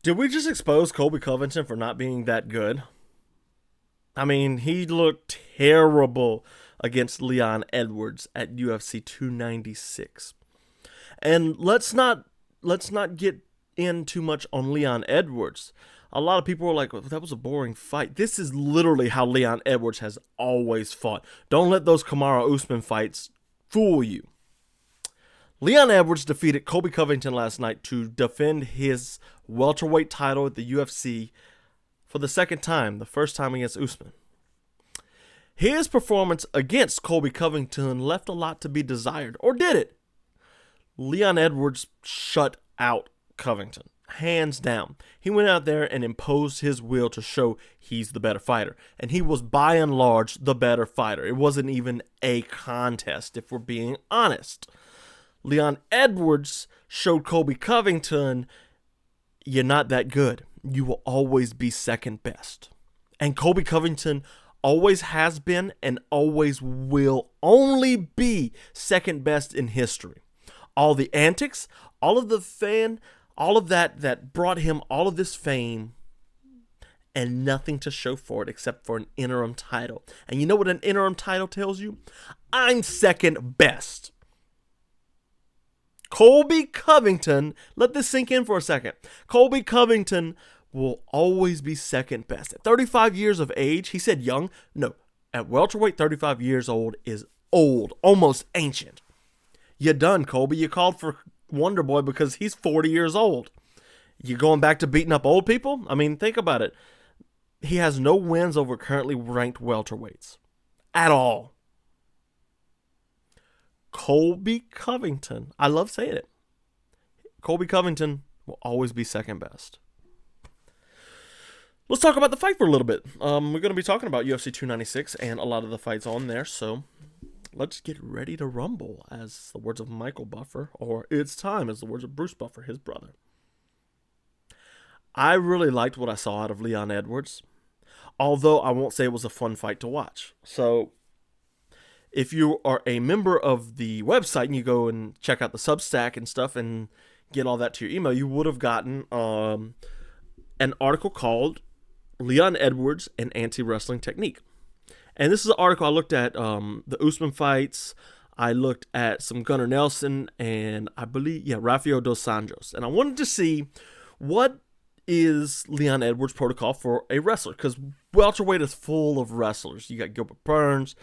Did we just expose Colby Covington for not being that good? I mean, he looked terrible against Leon Edwards at UFC 296. And let's not get in too much on Leon Edwards. A lot of people were like, well, that was a boring fight. This is literally how Leon Edwards has always fought. Don't let those Kamaru Usman fights fool you. Leon Edwards defeated Colby Covington last night to defend his welterweight title at the UFC for the second time, the first time against Usman. His performance against Colby Covington left a lot to be desired, or did it? Leon Edwards shut out Covington, hands down. He went out there and imposed his will to show he's the better fighter, and he was by and large the better fighter. It wasn't even a contest, if we're being honest. Leon Edwards showed Colby Covington, you're not that good. You will always be second best. And Colby Covington always has been and always will only be second best in history. All the antics, all of that brought him all of this fame and nothing to show for it except for an interim title. And you know what an interim title tells you? I'm second best. Colby Covington, let this sink in for a second. Colby Covington will always be second best. At 35 years of age, he said young. No, at welterweight, 35 years old is old, almost ancient. You're done, Colby. You called for Wonder Boy because he's 40 years old. You going back to beating up old people? I mean, think about it. He has no wins over currently ranked welterweights at all. Colby Covington, I love saying it. Colby Covington will always be second best. Let's talk about the fight for a little bit. We're going to be talking about UFC 296 and a lot of the fights on there, so let's get ready to rumble, as the words of Michael Buffer, or it's time, as the words of Bruce Buffer, his brother. I really liked what I saw out of Leon Edwards, although I won't say it was a fun fight to watch. So if you are a member of the website and you go and check out the Substack and stuff and get all that to your email, you would have gotten an article called Leon Edwards and Anti-Wrestling Technique. And this is an article I looked at the Usman fights. I looked at some Gunnar Nelson and I believe, Rafael dos Anjos. And I wanted to see what is Leon Edwards' protocol for a wrestler, because welterweight is full of wrestlers. You got Gilbert Burns,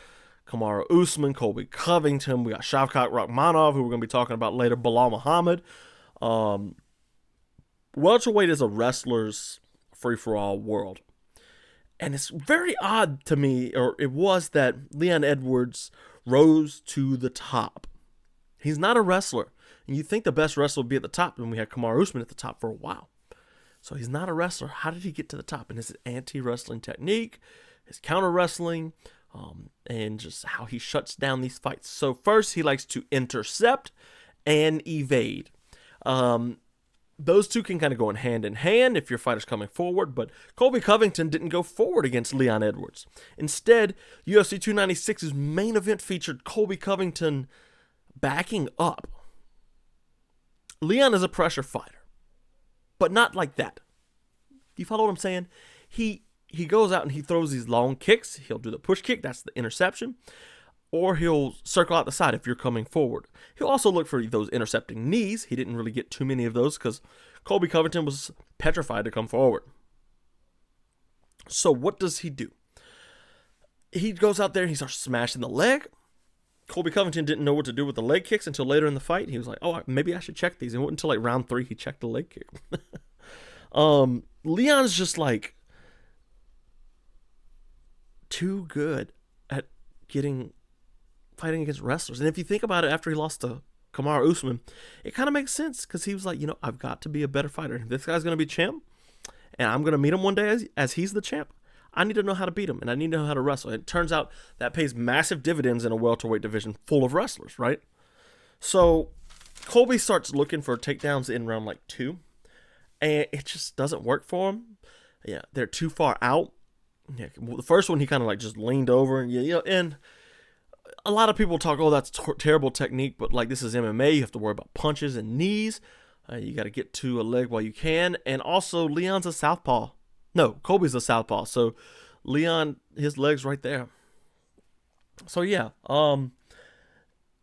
Kamaru Usman, Colby Covington. We got Shavkat Rakhmonov, who we're going to be talking about later, Bilal Muhammad. Welterweight is a wrestler's free-for-all world. And it's very odd to me, or it was, that Leon Edwards rose to the top. He's not a wrestler. And you think the best wrestler would be at the top, and we had Kamaru Usman at the top for a while. So he's not a wrestler. How did he get to the top? And his anti-wrestling technique, his counter-wrestling, and just how he shuts down these fights. So first, he likes to intercept and evade. Those two can kind of go in hand if your fighter's coming forward, but Colby Covington didn't go forward against Leon Edwards. Instead, UFC 296's main event featured Colby Covington backing up. Leon is a pressure fighter, but not like that. Do you follow what I'm saying? He goes out and he throws these long kicks. He'll do the push kick, that's the interception. Or he'll circle out the side if you're coming forward. He'll also look for those intercepting knees. He didn't really get too many of those because Colby Covington was petrified to come forward. So what does he do? He goes out there and he starts smashing the leg. Colby Covington didn't know what to do with the leg kicks until later in the fight. He was like, oh, maybe I should check these. And it wasn't until like round 3 he checked the leg kick. Leon's just like too good at fighting against wrestlers. And if you think about it, after he lost to Kamaru Usman, it kind of makes sense, because he was like, I've got to be a better fighter. If this guy's going to be champ, and I'm going to meet him one day as he's the champ, I need to know how to beat him, and I need to know how to wrestle. And it turns out that pays massive dividends in a welterweight division full of wrestlers, right? So Colby starts looking for takedowns in round like 2, and it just doesn't work for him. Yeah, they're too far out. Yeah, the first one he kind of like just leaned over, and and a lot of people talk, oh, that's terrible technique, but like, this is MMA, you have to worry about punches and knees. You got to get to a leg while you can. And also, Leon's a southpaw. No, Colby's a southpaw. So, Leon, his leg's right there. So, yeah.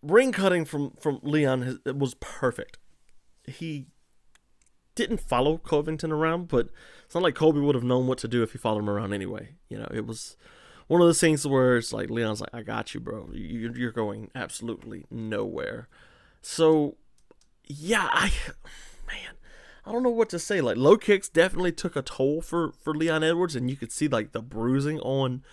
Ring cutting from Leon was perfect. He didn't follow Covington around, but it's not like Colby would have known what to do if he followed him around anyway. You know, it was one of those things where it's like, Leon's like, I got you, bro. You're going absolutely nowhere. So, yeah, I don't know what to say. Like, low kicks definitely took a toll for Leon Edwards, and you could see, like, the bruising on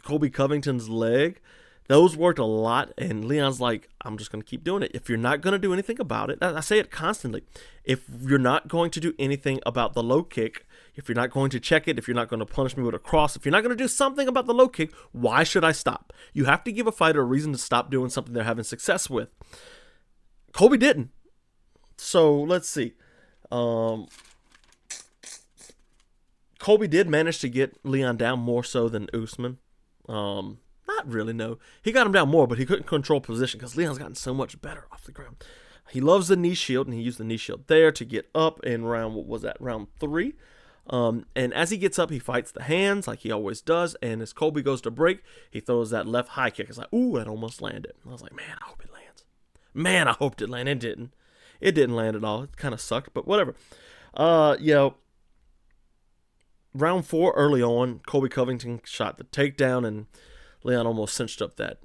Colby Covington's leg. Those worked a lot, and Leon's like, I'm just going to keep doing it. If you're not going to do anything about it, I say it constantly, if you're not going to do anything about the low kick, if you're not going to check it, if you're not going to punish me with a cross, if you're not going to do something about the low kick, why should I stop? You have to give a fighter a reason to stop doing something they're having success with. Colby didn't. So, let's see. Colby did manage to get Leon down more so than Usman. Not really, no. He got him down more, but he couldn't control position because Leon's gotten so much better off the ground. He loves the knee shield, and he used the knee shield there to get up in round 3. And as he gets up, he fights the hands like he always does. And as Colby goes to break, he throws that left high kick. It's like, ooh, that almost landed. I was like, man, I hope it lands. Man, I hoped it landed. It didn't. It didn't land at all. It kind of sucked, but whatever. Round 4 early on, Colby Covington shot the takedown, and Leon almost cinched up that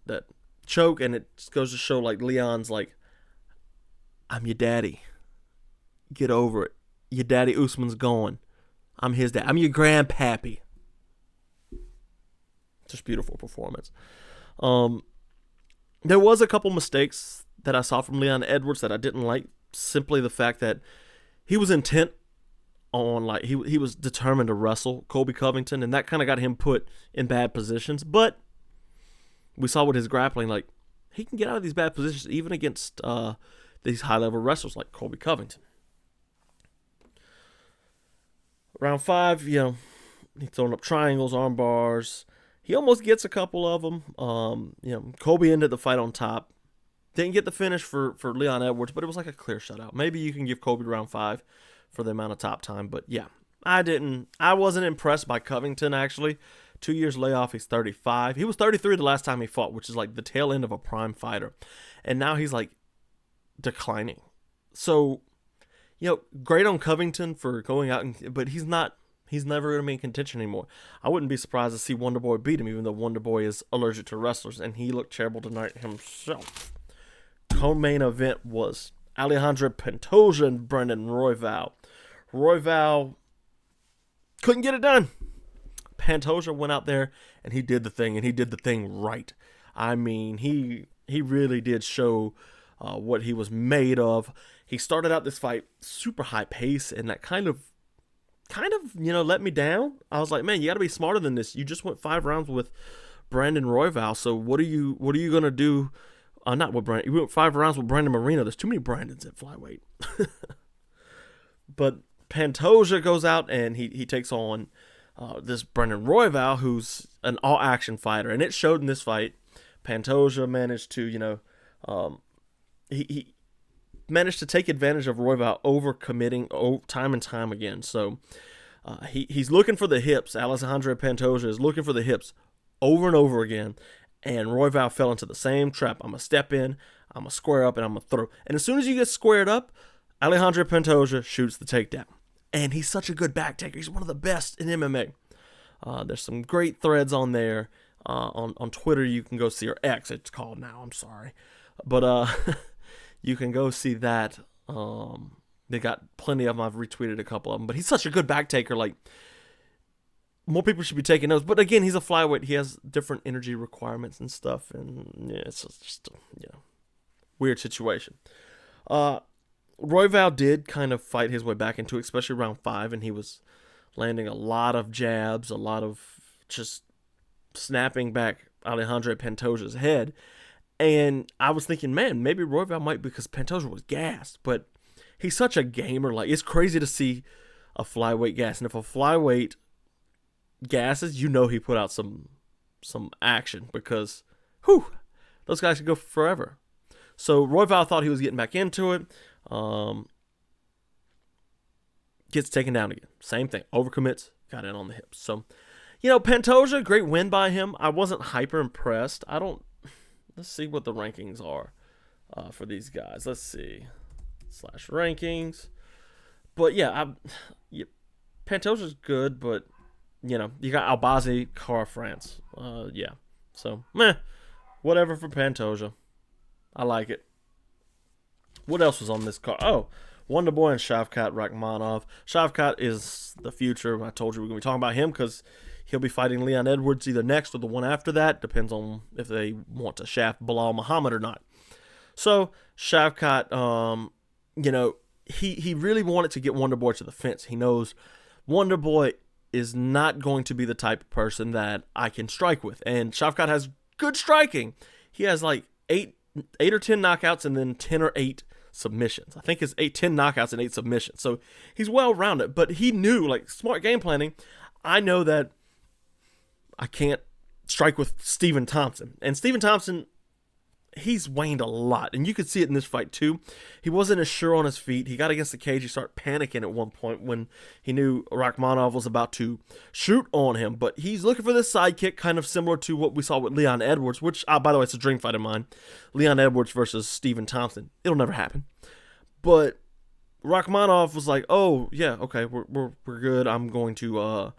choke, and it goes to show, like, Leon's like, I'm your daddy. Get over it. Your daddy Usman's gone. I'm his dad. I'm your grandpappy. Just beautiful performance. There was a couple mistakes that I saw from Leon Edwards that I didn't like. Simply the fact that he was intent on, like, he was determined to wrestle Colby Covington, and that kind of got him put in bad positions. But we saw with his grappling, like, he can get out of these bad positions even against these high-level wrestlers like Colby Covington. Round 5, he's throwing up triangles, arm bars. He almost gets a couple of them. Colby ended the fight on top. Didn't get the finish for Leon Edwards, but it was like a clear shutout. Maybe you can give Colby round 5 for the amount of top time, but yeah, I wasn't impressed by Covington, actually. 2 years layoff, he's 35. He was 33 the last time he fought, which is like the tail end of a prime fighter. And now he's like declining. So, great on Covington for going out, but he's never going to be in contention anymore. I wouldn't be surprised to see Wonderboy beat him, even though Wonderboy is allergic to wrestlers, and he looked terrible tonight himself. Co-main event was Alexandre Pantoja and Brandon Royval. Royval couldn't get it done. Pantoja went out there and he did the thing, and he did the thing right. I mean, he really did show what he was made of. He started out this fight super high pace, and that kind of let me down. I was like, man, you got to be smarter than this. You just went 5 rounds with Brandon Royval, so what are you gonna do? Not with Brandon. You went 5 rounds with Brandon Moreno. There's too many Brandons at flyweight. But Pantoja goes out and he takes on this Brandon Royval, who's an all-action fighter, and it showed in this fight. Pantoja managed to, he managed to take advantage of Royval overcommitting time and time again. So he's looking for the hips. Alexandre Pantoja is looking for the hips over and over again, and Royval fell into the same trap. I'm going to step in, I'm going to square up, and I'm going to throw. And as soon as you get squared up, Alexandre Pantoja shoots the takedown. And he's such a good back taker. He's one of the best in MMA. There's some great threads on there. On Twitter, you can go see, or X, it's called now, I'm sorry. But you can go see that. They got plenty of them. I've retweeted a couple of them. But he's such a good back taker. Like, more people should be taking notes. But again, he's a flyweight. He has different energy requirements and stuff. And yeah, it's just a weird situation. Royval did kind of fight his way back into it, especially round 5. And he was landing a lot of jabs, a lot of just snapping back Alexandre Pantoja's head. And I was thinking, man, maybe Royval might, because Pantoja was gassed. But he's such a gamer. Like, it's crazy to see a flyweight gas. And if a flyweight gasses, he put out some action, because those guys could go forever. So Royval thought he was getting back into it. Gets taken down again. Same thing. Overcommits. Got in on the hips. So, Pantoja, great win by him. I wasn't hyper impressed. Let's see what the rankings are for these guys. Let's see. /rankings. But Pantoja's good, but you got Albazi, Cara France. So whatever for Pantoja. I like it. What else was on this card? Oh, Wonderboy and Shavkat Rakhmonov. Shavkat is the future. I told you we're going to be talking about him because he'll be fighting Leon Edwards either next or the one after that. Depends on if they want to shaft Bilal Muhammad or not. So Shavkat, he really wanted to get Wonderboy to the fence. He knows Wonderboy is not going to be the type of person that I can strike with. And Shavkat has good striking. He has like 8 or 10 knockouts and then 10 or 8 submissions. I think it's 10 knockouts and 8 submissions. So he's well-rounded, but he knew, like, smart game planning. I know that I can't strike with Stephen Thompson. And Stephen Thompson, he's waned a lot. And you could see it in this fight, too. He wasn't as sure on his feet. He got against the cage. He started panicking at one point when he knew Rakhmonov was about to shoot on him. But he's looking for this sidekick, kind of similar to what we saw with Leon Edwards, which, by the way, it's a dream fight of mine. Leon Edwards versus Stephen Thompson. It'll never happen. But Rakhmonov was like, oh, yeah, okay, we're good. I'm going to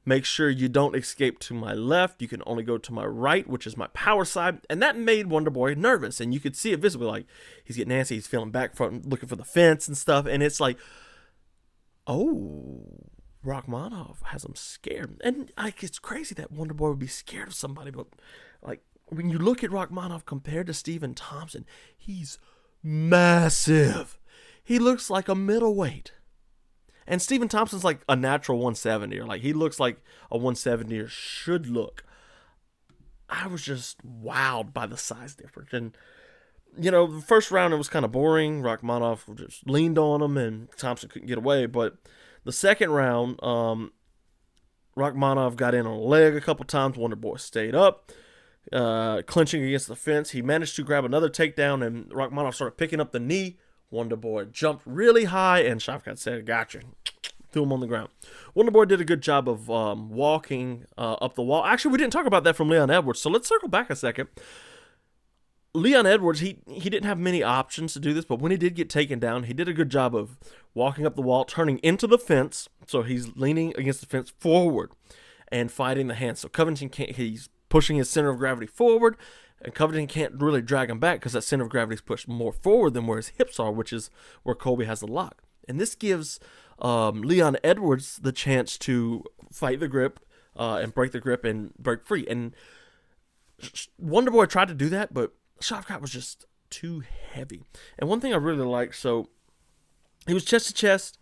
make sure you don't escape to my left. You can only go to my right, which is my power side. And that made Wonderboy nervous. And you could see it visibly. Like, he's getting antsy. He's feeling back front, looking for the fence and stuff. And it's like, oh, Rakhmonov has him scared. And it's crazy that Wonderboy would be scared of somebody. But, like, when you look at Rakhmonov compared to Stephen Thompson, he's massive. He looks like a middleweight. And Stephen Thompson's like a natural 170er. Like, he looks like a 170er should look. I was just wowed by the size difference. And, the first round it was kind of boring. Rakhmonov just leaned on him and Thompson couldn't get away. But the second round, Rakhmonov got in on a leg a couple times. Wonderboy stayed up, clinching against the fence. He managed to grab another takedown, and Rakhmonov started picking up the knee. Wonderboy jumped really high, and Shavkat said, gotcha. Threw him on the ground. Wonderboy did a good job of walking up the wall. Actually, we didn't talk about that from Leon Edwards, so let's circle back a second. Leon Edwards, he didn't have many options to do this, but when he did get taken down, he did a good job of walking up the wall, turning into the fence, so he's leaning against the fence forward and fighting the hands. So Covington he's pushing his center of gravity forward, and Covington can't really drag him back because that center of gravity is pushed more forward than where his hips are, which is where Colby has the lock. And this gives Leon Edwards the chance to fight the grip and break the grip and break free. And Wonderboy tried to do that, but Shavkat was just too heavy. And one thing I really liked, so he was chest to chest,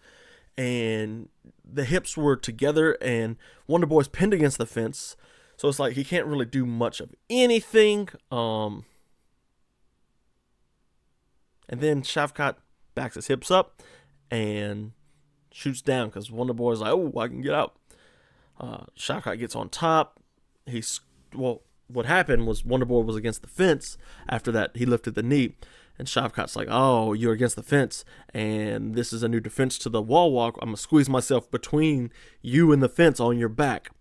and the hips were together, and Wonderboy's pinned against the fence. So it's like he can't really do much of anything. And then Shavkat backs his hips up and shoots down because Wonderboy's like, oh, I can get out. Shavkat gets on top. What happened was Wonderboy was against the fence. After that, he lifted the knee. And Shavkat's like, oh, you're against the fence, and this is a new defense to the wall walk. I'm going to squeeze myself between you and the fence on your back.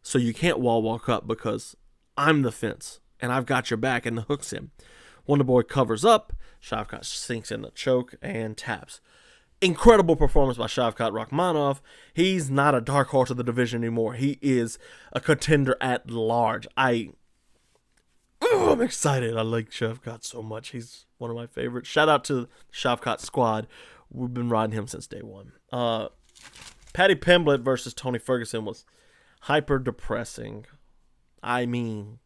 So you can't wall walk up because I'm the fence and I've got your back, and hooks him. Wonderboy covers up. Shavkat sinks in the choke and taps. Incredible performance by Shavkat Rakhmonov. He's not a dark horse of the division anymore. He is a contender at large. I'm excited. I like Shavkat so much. He's one of my favorites. Shout out to the Shavkat squad. We've been riding him since day one. Paddy Pimblett versus Tony Ferguson was hyper depressing. I mean,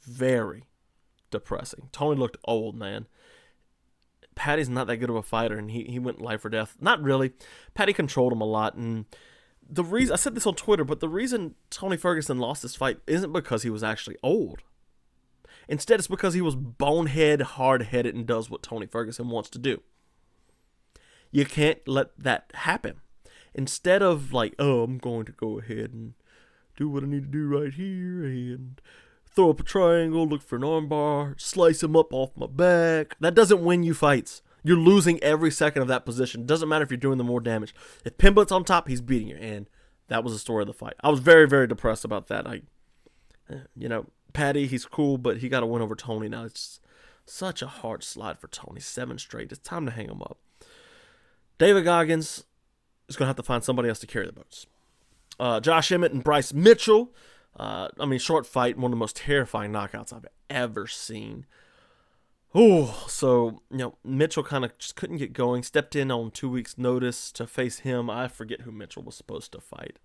very depressing. Tony looked old, man. Paddy's not that good of a fighter, and he went life or death. Not really. Paddy controlled him a lot, and the reason, I said this on Twitter, but the reason Tony Ferguson lost this fight isn't because he was actually old. Instead, it's because he was bonehead, hard-headed, and does what Tony Ferguson wants to do. You can't let that happen. Instead of like, oh, I'm going to go ahead and do what I need to do right here and throw up a triangle, look for an armbar, slice him up off my back. That doesn't win you fights. You're losing every second of that position. Doesn't matter if you're doing the more damage. If Pimbllett's on top, he's beating you. And that was the story of the fight. I was very, very depressed about that. Patty, he's cool, but he got to win over Tony now. It's just such a hard slide for Tony. 7 straight. It's time to hang him up. David Goggins is going to have to find somebody else to carry the boats. Josh Emmett and Bryce Mitchell. Short fight. One of the most terrifying knockouts I've ever seen. Mitchell kind of just couldn't get going. Stepped in on 2 weeks' notice to face him. I forget who Mitchell was supposed to fight.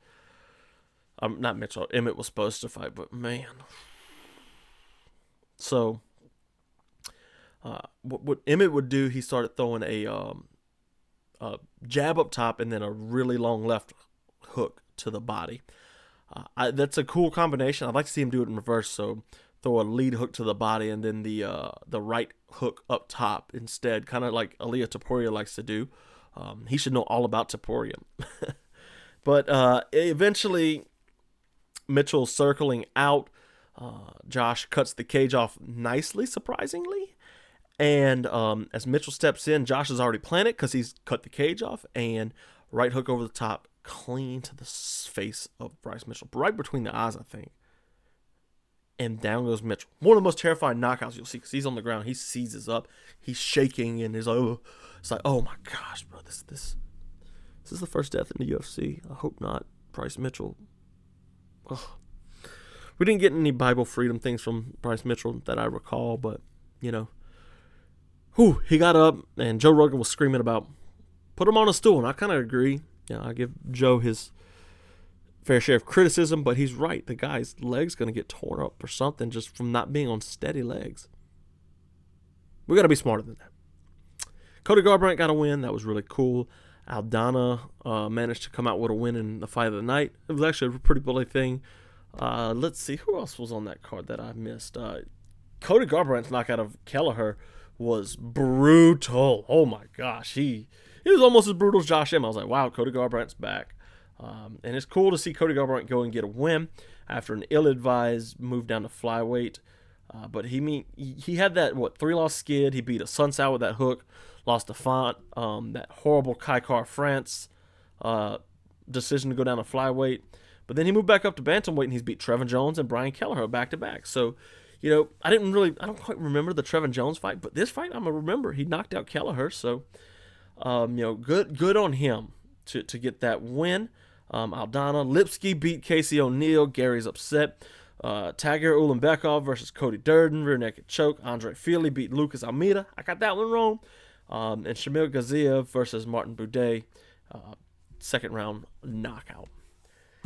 Not Mitchell. Emmett was supposed to fight, but man. So, what Emmett would do, he started throwing a jab up top and then a really long left hook to the body. That's a cool combination. I'd like to see him do it in reverse. So throw a lead hook to the body and then the right hook up top instead, kind of like Ilia Topuria likes to do. He should know all about Topuria. But eventually, Mitchell circling out. Josh cuts the cage off nicely, surprisingly. And as Mitchell steps in, Josh is already planted because he's cut the cage off. And right hook over the top, clean to the face of Bryce Mitchell. Right between the eyes, I think. And down goes Mitchell. One of the most terrifying knockouts you'll see because he's on the ground. He seizes up. He's shaking and he's like, oh. It's like, oh my gosh, bro. This is the first death in the UFC. I hope not. Bryce Mitchell. Ugh. We didn't get any Bible freedom things from Bryce Mitchell that I recall, but, he got up and Joe Rogan was screaming about put him on a stool, and I kind of agree. I give Joe his fair share of criticism, but he's right. The guy's leg's going to get torn up or something just from not being on steady legs. We got to be smarter than that. Cody Garbrandt got a win. That was really cool. Aldana managed to come out with a win in the fight of the night. It was actually a pretty bloody thing. Let's see. Who else was on that card that I missed? Cody Garbrandt's knockout of Kelleher was brutal. Oh, my gosh. He was almost as brutal as Josh Emmett. I was like, wow, Cody Garbrandt's back. And it's cool to see Cody Garbrandt go and get a win after an ill-advised move down to flyweight. But he had that, 3-loss skid. He beat a Sunsao with that hook. Lost to Font. That horrible Kaikar France decision to go down to flyweight. But then he moved back up to bantamweight, and he's beat Trevin Jones and Brian Kelleher back-to-back. So, I don't quite remember the Trevin Jones fight, but this fight I'm going to remember. He knocked out Kelleher, so, good on him to get that win. Aldana. Lipsky beat Casey O'Neill. Gary's upset. Tagir Ulanbekov versus Cody Durden. Rear naked choke. Andre Feely beat Lucas Almeida. I got that one wrong. And Shamil Gaziev versus Martin Boudet. Second round knockout.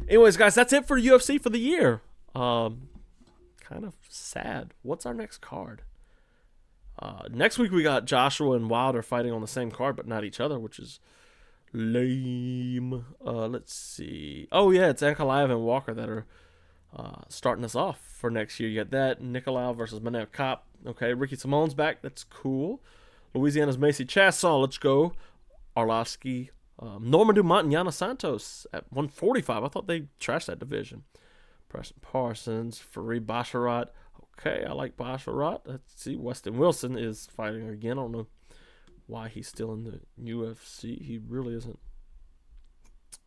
Anyways, guys, that's it for UFC for the year. Kind of sad. What's our next card? Next week we got Joshua and Wilder fighting on the same card, but not each other, which is lame. Let's see. Oh, yeah, it's Ankalaev and Walker that are starting us off for next year. You got that. Nicolau versus Manel Kopp. Okay, Ricky Simone's back. That's cool. Louisiana's Macy Chassaw. Let's go. Arlovsky. Norman Dumont and Yana Santos at 145. I thought they trashed that division. Preston Parsons. Fareed Basharat. Okay, I like Basharat. Let's see. Weston Wilson is fighting again. I don't know why he's still in the UFC. He really isn't.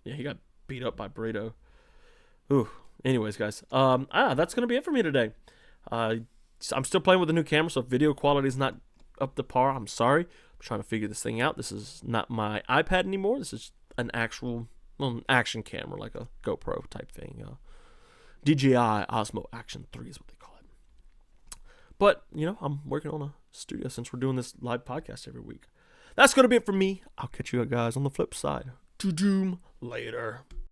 Yeah, he got beat up by Brito. Ooh. Anyways, guys. That's going to be it for me today. I'm still playing with the new camera, so if video quality is not up to par, I'm sorry. I'm trying to figure this thing out. This is not my iPad anymore. This is an actual an action camera, like a GoPro type thing. DJI Osmo Action 3 is what they call it. But, I'm working on a studio since we're doing this live podcast every week. That's going to be it for me. I'll catch you guys on the flip side. To doom later.